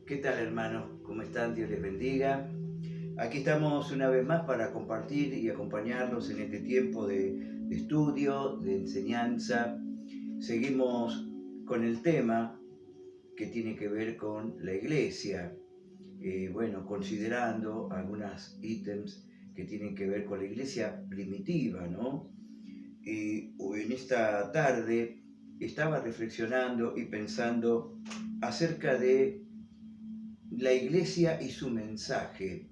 ¿Qué tal, hermanos? ¿Cómo están? Dios les bendiga. Aquí estamos una vez más para compartir y acompañarlos en este tiempo de estudio, de enseñanza. Seguimos con el tema que tiene que ver con la iglesia. Bueno, considerando algunos ítems que tienen que ver con la iglesia primitiva, ¿no? En esta tarde estaba reflexionando y pensando acerca de la iglesia y su mensaje.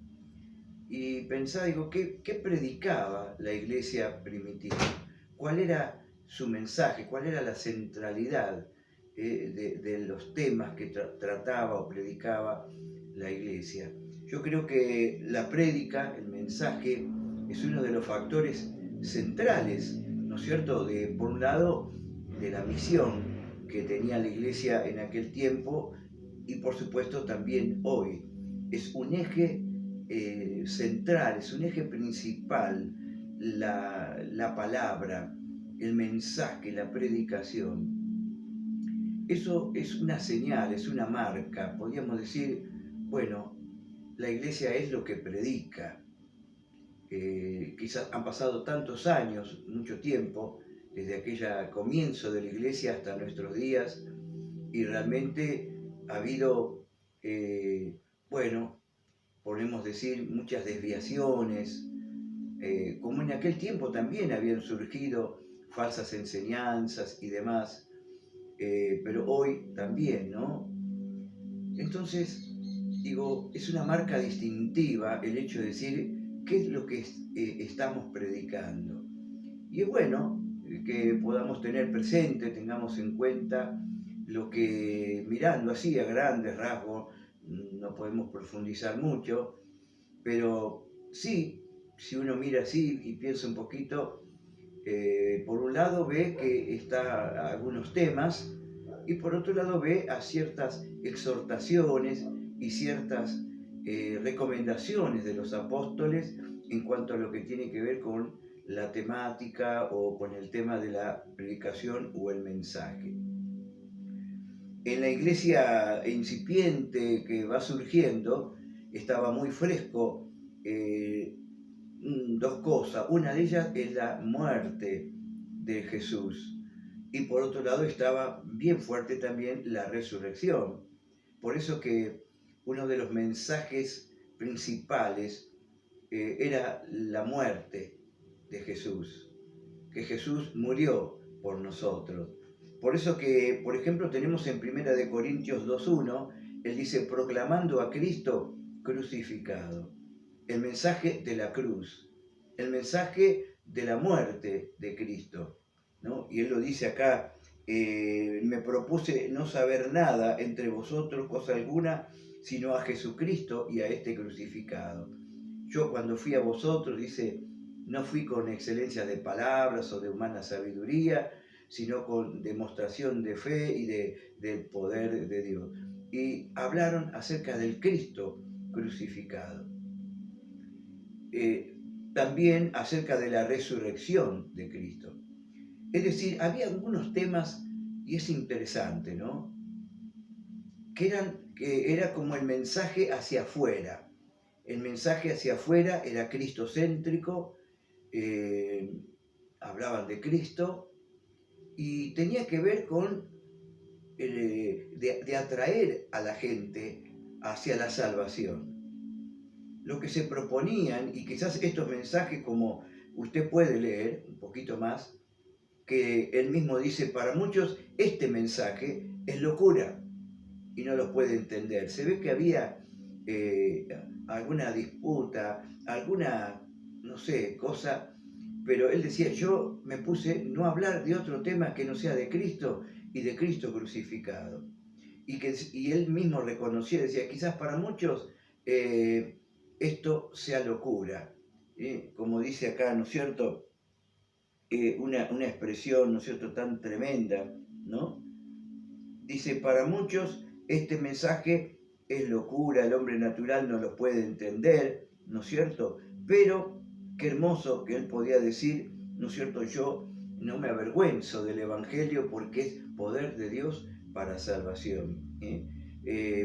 Y pensaba, digo, ¿qué predicaba la iglesia primitiva? ¿Cuál era su mensaje? ¿Cuál era la centralidad de los temas que trataba o predicaba la iglesia? Yo creo que la prédica, el mensaje, es uno de los factores centrales, ¿no es cierto? Por un lado, de la misión que tenía la iglesia en aquel tiempo y por supuesto también hoy. Es un eje central, es un eje principal la palabra, el mensaje, la predicación. Eso es una señal, es una marca. Podríamos decir, bueno, la iglesia es lo que predica. Quizás han pasado tantos años, mucho tiempo, desde aquel comienzo de la iglesia hasta nuestros días, y realmente ha habido, bueno, podemos decir, muchas desviaciones, como en aquel tiempo también habían surgido falsas enseñanzas y demás, pero hoy también, ¿no? Entonces, digo, es una marca distintiva el hecho de decir qué es lo que estamos predicando. Y es bueno que podamos tener presente, tengamos en cuenta lo que, mirando así a grandes rasgos, no podemos profundizar mucho, pero sí, si uno mira así y piensa un poquito, por un lado ve que está algunos temas y por otro lado ve a ciertas exhortaciones y ciertas recomendaciones de los apóstoles en cuanto a lo que tiene que ver con la temática o con el tema de la predicación o el mensaje. En la iglesia incipiente que va surgiendo estaba muy fresco dos cosas. Una de ellas es la muerte de Jesús y por otro lado estaba bien fuerte también la resurrección. Por eso que uno de los mensajes principales era la muerte de Jesús, que Jesús murió por nosotros. Por eso que, por ejemplo, tenemos en 1 Corintios 2:1, él dice, proclamando a Cristo crucificado. El mensaje de la cruz, el mensaje de la muerte de Cristo, ¿no? Y él lo dice acá, me propuse no saber nada entre vosotros, cosa alguna, sino a Jesucristo y a este crucificado. Yo cuando fui a vosotros, dice, no fui con excelencia de palabras o de humana sabiduría, sino con demostración de fe y del poder de Dios. Y hablaron acerca del Cristo crucificado. También acerca de la resurrección de Cristo. Es decir, había algunos temas, y es interesante, ¿no? Que era como el mensaje hacia afuera. El mensaje hacia afuera era cristocéntrico, hablaban de Cristo, y tenía que ver con de atraer a la gente hacia la salvación. Lo que se proponían, y quizás estos mensajes como usted puede leer un poquito más, que él mismo dice, para muchos este mensaje es locura y no lo puede entender. Se ve que había alguna disputa, alguna, no sé, cosa, pero él decía, yo me puse no hablar de otro tema que no sea de Cristo y de Cristo crucificado. Y él mismo reconocía, decía, quizás para muchos esto sea locura. Como dice acá, ¿no es cierto? Una expresión, ¿no es cierto?, tan tremenda, ¿no? Dice, para muchos este mensaje es locura, el hombre natural no lo puede entender, ¿no es cierto? Pero qué hermoso que él podía decir, ¿no es cierto? Yo no me avergüenzo del Evangelio porque es poder de Dios para salvación.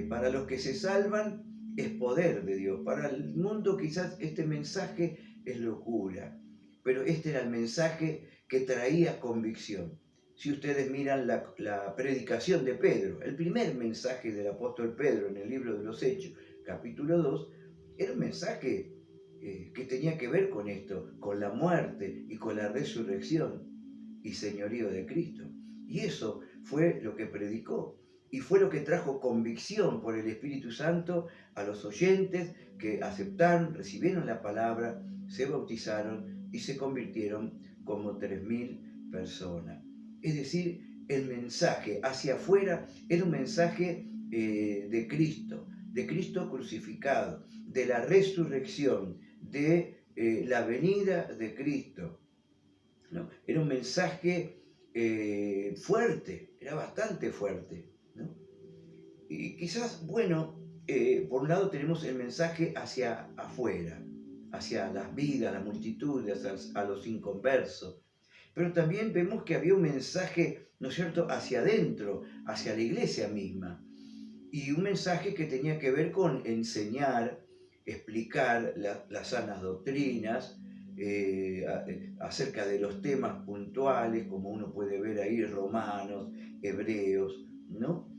Para los que se salvan es poder de Dios. Para el mundo quizás este mensaje es locura, pero este era el mensaje que traía convicción. Si ustedes miran la predicación de Pedro, el primer mensaje del apóstol Pedro en el libro de los Hechos, capítulo 2, era un mensaje que tenía que ver con esto, con la muerte y con la resurrección y señorío de Cristo. Y eso fue lo que predicó y fue lo que trajo convicción por el Espíritu Santo a los oyentes que aceptaron, recibieron la palabra, se bautizaron y se convirtieron como 3.000 personas. Es decir, el mensaje hacia afuera era un mensaje de Cristo crucificado, de la resurrección, de la venida de Cristo. ¿No? Era un mensaje fuerte, era bastante fuerte. ¿No? Y quizás, bueno, por un lado tenemos el mensaje hacia afuera, hacia las vidas, las multitudes, a los inconversos, pero también vemos que había un mensaje, ¿no es cierto?, hacia adentro, hacia la iglesia misma, y un mensaje que tenía que ver con enseñar, explicar las sanas doctrinas, acerca de los temas puntuales, como uno puede ver ahí, Romanos, Hebreos, ¿no?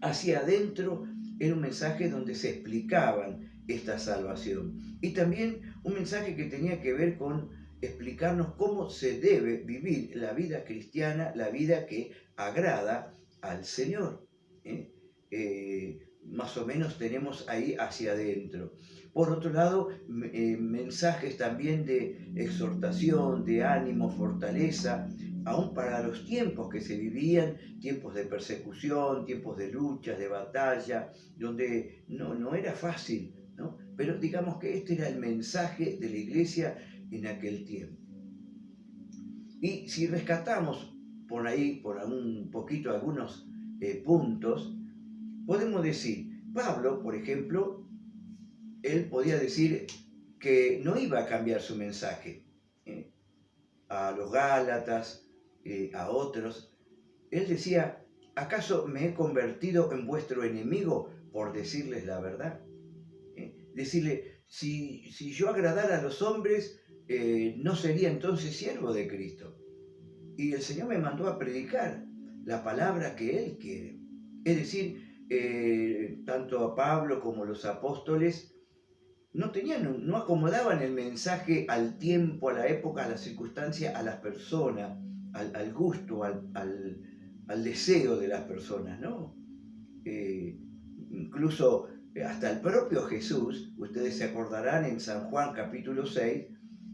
Hacia adentro era un mensaje donde se explicaban esta salvación. Y también un mensaje que tenía que ver con explicarnos cómo se debe vivir la vida cristiana, la vida que agrada al Señor. Más o menos tenemos ahí hacia adentro. Por otro lado, mensajes también de exhortación, de ánimo, fortaleza, aún para los tiempos que se vivían, tiempos de persecución, tiempos de luchas, de batalla, donde no era fácil, ¿no? Pero digamos que este era el mensaje de la iglesia en aquel tiempo. Y si rescatamos por ahí, por un poquito algunos puntos, podemos decir, Pablo, por ejemplo, él podía decir que no iba a cambiar su mensaje a los Gálatas, a otros. Él decía, ¿acaso me he convertido en vuestro enemigo por decirles la verdad? Decirle, si yo agradara a los hombres, no sería entonces siervo de Cristo. Y el Señor me mandó a predicar la palabra que Él quiere. Es decir, tanto a Pablo como los apóstoles no acomodaban el mensaje al tiempo, a la época, a la circunstancia, a las personas, al gusto, al deseo de las personas, ¿no? Incluso hasta el propio Jesús, ustedes se acordarán en San Juan capítulo 6,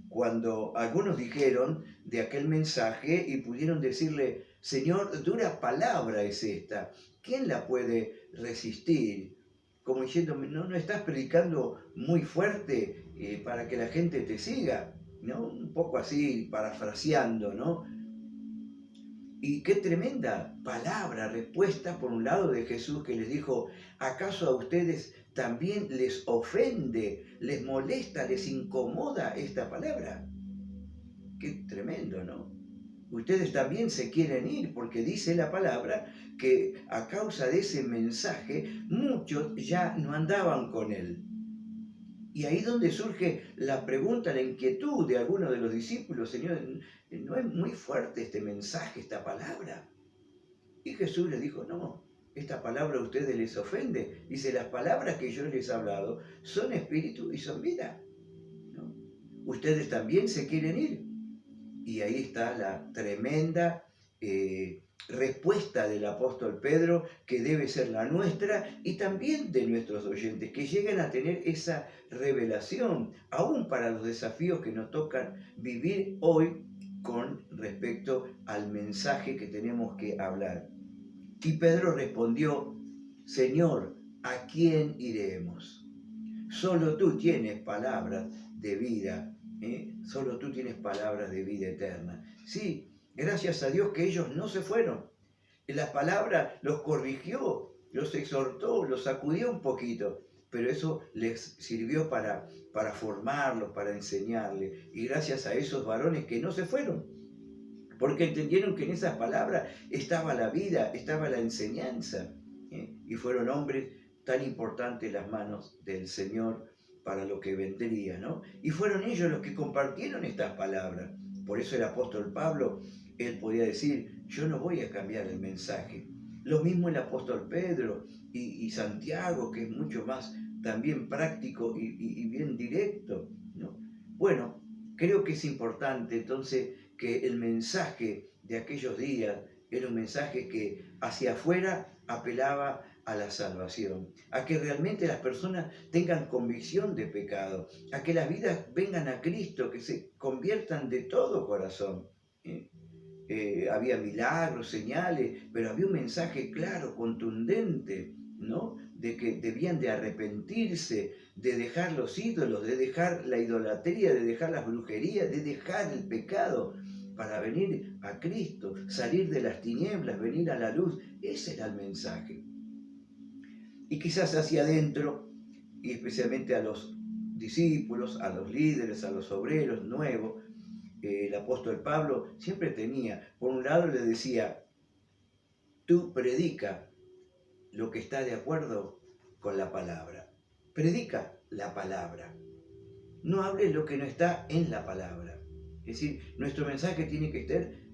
cuando algunos dijeron de aquel mensaje y pudieron decirle, Señor, dura palabra es esta, ¿quién la puede resistir? Como diciendo, no estás predicando muy fuerte para que la gente te siga, ¿no? Un poco así, parafraseando, ¿no? Y qué tremenda palabra, respuesta por un lado de Jesús que les dijo, ¿acaso a ustedes también les ofende, les molesta, les incomoda esta palabra? Qué tremendo, ¿no? Ustedes también se quieren ir porque dice la palabra que a causa de ese mensaje muchos ya no andaban con él. Y ahí donde surge la pregunta, la inquietud de algunos de los discípulos, Señor, ¿no es muy fuerte este mensaje, esta palabra? Y Jesús les dijo, no, esta palabra a ustedes les ofende. Dice, las palabras que yo les he hablado son espíritu y son vida, ¿no? Ustedes también se quieren ir. Y ahí está la tremenda respuesta del apóstol Pedro, que debe ser la nuestra y también de nuestros oyentes, que lleguen a tener esa revelación, aún para los desafíos que nos tocan vivir hoy con respecto al mensaje que tenemos que hablar. Y Pedro respondió, Señor, ¿a quién iremos? Solo tú tienes palabras de vida, solo tú tienes palabras de vida eterna. Sí, gracias a Dios que ellos no se fueron. La palabra los corrigió, los exhortó, los sacudió un poquito, pero eso les sirvió para formarlos, para enseñarles. Y gracias a esos varones que no se fueron, porque entendieron que en esas palabras estaba la vida, estaba la enseñanza. Y fueron hombres tan importantes en las manos del Señor para lo que vendría, ¿no? Y fueron ellos los que compartieron estas palabras. Por eso el apóstol Pablo, él podía decir, yo no voy a cambiar el mensaje. Lo mismo el apóstol Pedro y Santiago, que es mucho más también práctico y bien directo, ¿no? Bueno, creo que es importante entonces que el mensaje de aquellos días era un mensaje que hacia afuera apelaba a la salvación, a que realmente las personas tengan convicción de pecado, a que las vidas vengan a Cristo, que se conviertan de todo corazón. Había milagros, señales, pero había un mensaje claro, contundente, ¿no? De que debían de arrepentirse, de dejar los ídolos, de dejar la idolatría, de dejar las brujerías, de dejar el pecado para venir a Cristo, salir de las tinieblas, venir a la luz. Ese era el mensaje. Y quizás hacia adentro, y especialmente a los discípulos, a los líderes, a los obreros nuevos, el apóstol Pablo siempre tenía, por un lado le decía, tú predica lo que está de acuerdo con la palabra. Predica la palabra. No hables lo que no está en la palabra. Es decir, nuestro mensaje tiene que ser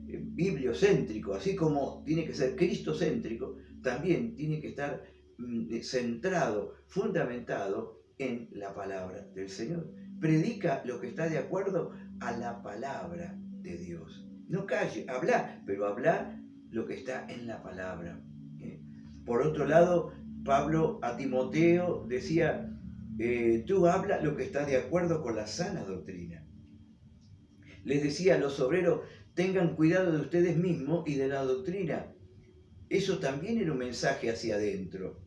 bibliocéntrico, así como tiene que ser cristocéntrico, también tiene que estar centrado, fundamentado en la palabra del Señor. Predica lo que está de acuerdo a la palabra de Dios. No calle, habla, pero habla lo que está en la palabra. Por otro lado, Pablo a Timoteo decía, tú habla lo que está de acuerdo con la sana doctrina. Les decía a los obreros, tengan cuidado de ustedes mismos y de la doctrina. Eso también era un mensaje hacia adentro,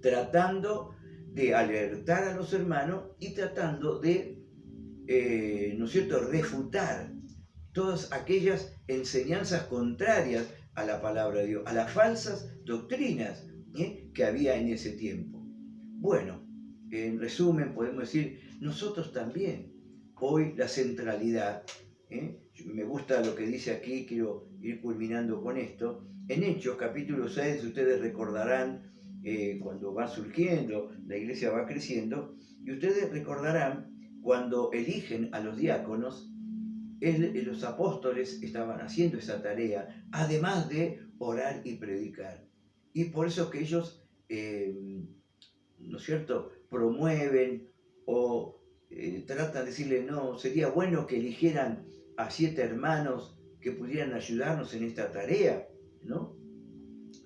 tratando de alertar a los hermanos y tratando de, ¿no es cierto?, refutar todas aquellas enseñanzas contrarias a la palabra de Dios, a las falsas doctrinas que había en ese tiempo. Bueno, en resumen podemos decir, nosotros también, hoy la centralidad, me gusta lo que dice aquí, quiero ir culminando con esto, en Hechos capítulo 6, ustedes recordarán, cuando va surgiendo, la iglesia va creciendo, y ustedes recordarán cuando eligen a los diáconos, los apóstoles estaban haciendo esa tarea, además de orar y predicar. Y por eso que ellos, ¿no es cierto?, promueven o tratan de decirle, no, sería bueno que eligieran a 7 hermanos que pudieran ayudarnos en esta tarea, ¿no?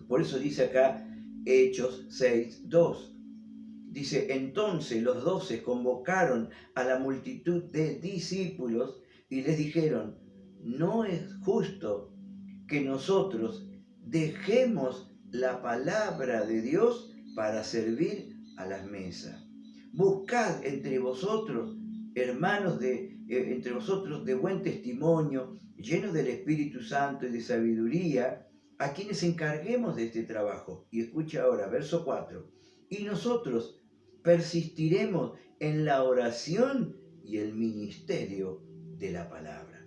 Por eso dice acá Hechos 6:2. Dice, entonces los 12 convocaron a la multitud de discípulos y les dijeron, no es justo que nosotros dejemos la palabra de Dios para servir a las mesas. Buscad entre vosotros, hermanos entre vosotros de buen testimonio, llenos del Espíritu Santo y de sabiduría, a quienes encarguemos de este trabajo. Y escucha ahora, verso 4. Y nosotros persistiremos en la oración y el ministerio de la palabra.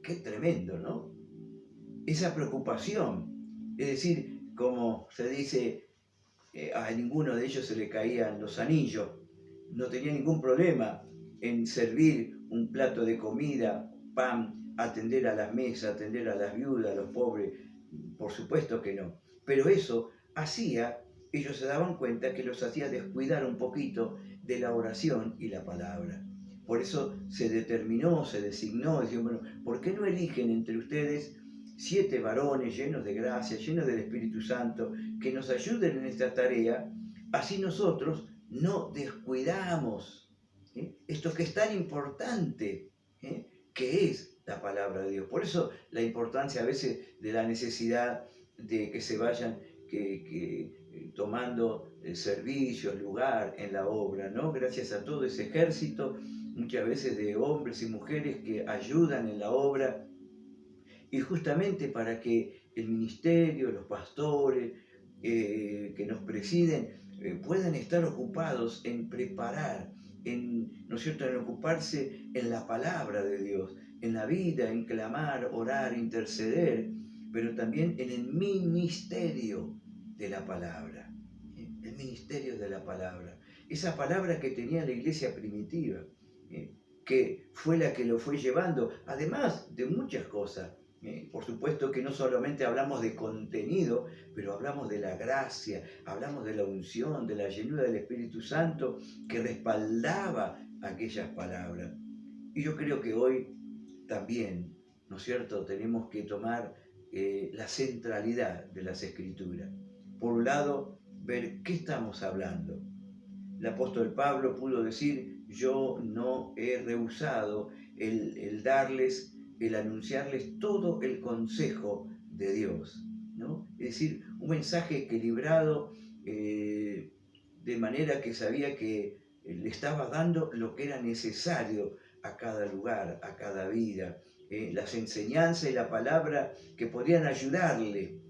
Qué tremendo, ¿no? Esa preocupación, es decir, como se dice, a ninguno de ellos se le caían los anillos, no tenía ningún problema en servir un plato de comida, pan, atender a las mesas, atender a las viudas, a los pobres, por supuesto que no, pero eso hacía, ellos se daban cuenta que los hacía descuidar un poquito de la oración y la palabra. Por eso se determinó, se designó, decían, bueno, ¿por qué no eligen entre ustedes 7 varones llenos de gracia, llenos del Espíritu Santo, que nos ayuden en esta tarea? Así nosotros no descuidamos esto que es tan importante, que es la palabra de Dios. Por eso la importancia a veces de la necesidad de que se vayan tomando servicios, lugar en la obra, ¿no? Gracias a todo ese ejército, muchas veces de hombres y mujeres que ayudan en la obra, y justamente para que el ministerio, los pastores que nos presiden, puedan estar ocupados en preparar, ¿no es cierto?, en ocuparse en la palabra de Dios, en la vida, en clamar, orar, interceder, pero también en el ministerio de la palabra. El ministerio de la palabra. Esa palabra que tenía la iglesia primitiva, que fue la que lo fue llevando, además de muchas cosas. Por supuesto que no solamente hablamos de contenido, pero hablamos de la gracia, hablamos de la unción, de la llenura del Espíritu Santo que respaldaba aquellas palabras. Y yo creo que hoy también, ¿no es cierto?, tenemos que tomar la centralidad de las Escrituras. Por un lado, ver qué estamos hablando. El apóstol Pablo pudo decir: yo no he rehusado el darles, el anunciarles todo el consejo de Dios, ¿no? Es decir, un mensaje equilibrado, de manera que sabía que le estaba dando lo que era necesario a cada lugar, a cada vida, las enseñanzas y la palabra que podían ayudarle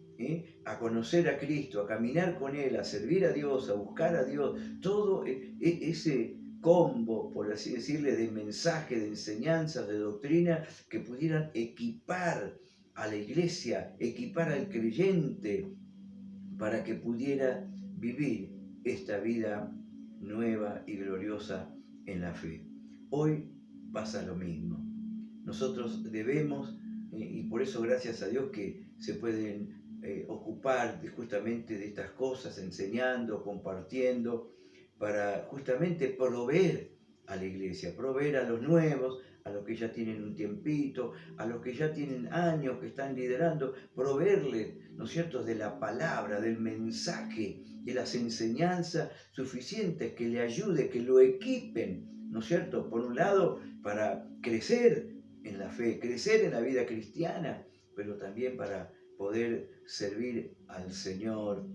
a conocer a Cristo, a caminar con Él, a servir a Dios, a buscar a Dios, todo ese combo, por así decirle, de mensaje, de enseñanzas, de doctrina, que pudieran equipar a la iglesia, equipar al creyente, para que pudiera vivir esta vida nueva y gloriosa en la fe. Hoy pasa lo mismo. Nosotros debemos, y por eso gracias a Dios que se pueden ocupar justamente de estas cosas, enseñando, compartiendo, para justamente proveer a la iglesia, proveer a los nuevos, a los que ya tienen un tiempito, a los que ya tienen años que están liderando, proveerles, ¿no es cierto?, de la palabra, del mensaje, de las enseñanzas suficientes que le ayude, que lo equipen, ¿no es cierto?, por un lado, para crecer en la fe, crecer en la vida cristiana, pero también para poder servir al Señor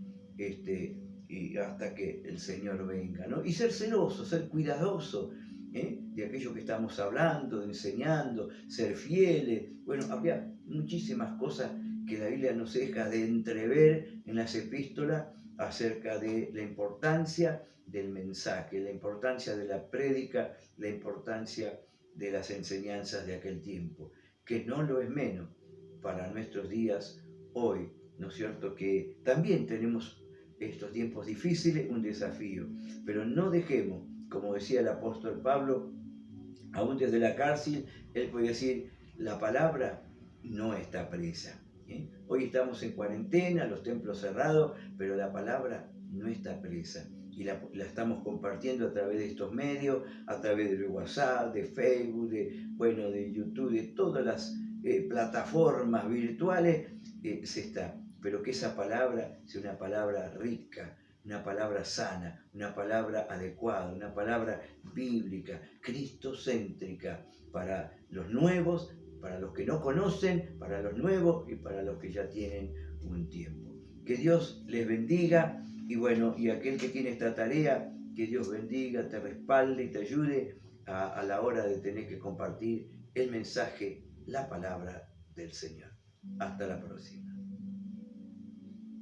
y hasta que el Señor venga, ¿no? Y ser celoso, ser cuidadoso de aquello que estamos hablando, de enseñando, ser fieles. Bueno, había muchísimas cosas que la Biblia nos deja de entrever en las epístolas acerca de la importancia del mensaje, la importancia de la prédica, la importancia de las enseñanzas de aquel tiempo, que no lo es menos para nuestros días hoy, ¿no es cierto?, que también tenemos estos tiempos difíciles, un desafío, pero no dejemos, como decía el apóstol Pablo, aún desde la cárcel, él puede decir: la palabra no está presa. Hoy estamos en cuarentena, los templos cerrados, pero la palabra no está presa. Y la estamos compartiendo a través de estos medios, a través de WhatsApp, de Facebook, de YouTube, de todas las plataformas virtuales, se está. Pero que esa palabra sea una palabra rica, una palabra sana, una palabra adecuada, una palabra bíblica, cristocéntrica, para los nuevos, para los que no conocen, para los nuevos y para los que ya tienen un tiempo. Que Dios les bendiga y bueno, y aquel que tiene esta tarea, que Dios bendiga, te respalde y te ayude a la hora de tener que compartir el mensaje, la palabra del Señor. Hasta la próxima.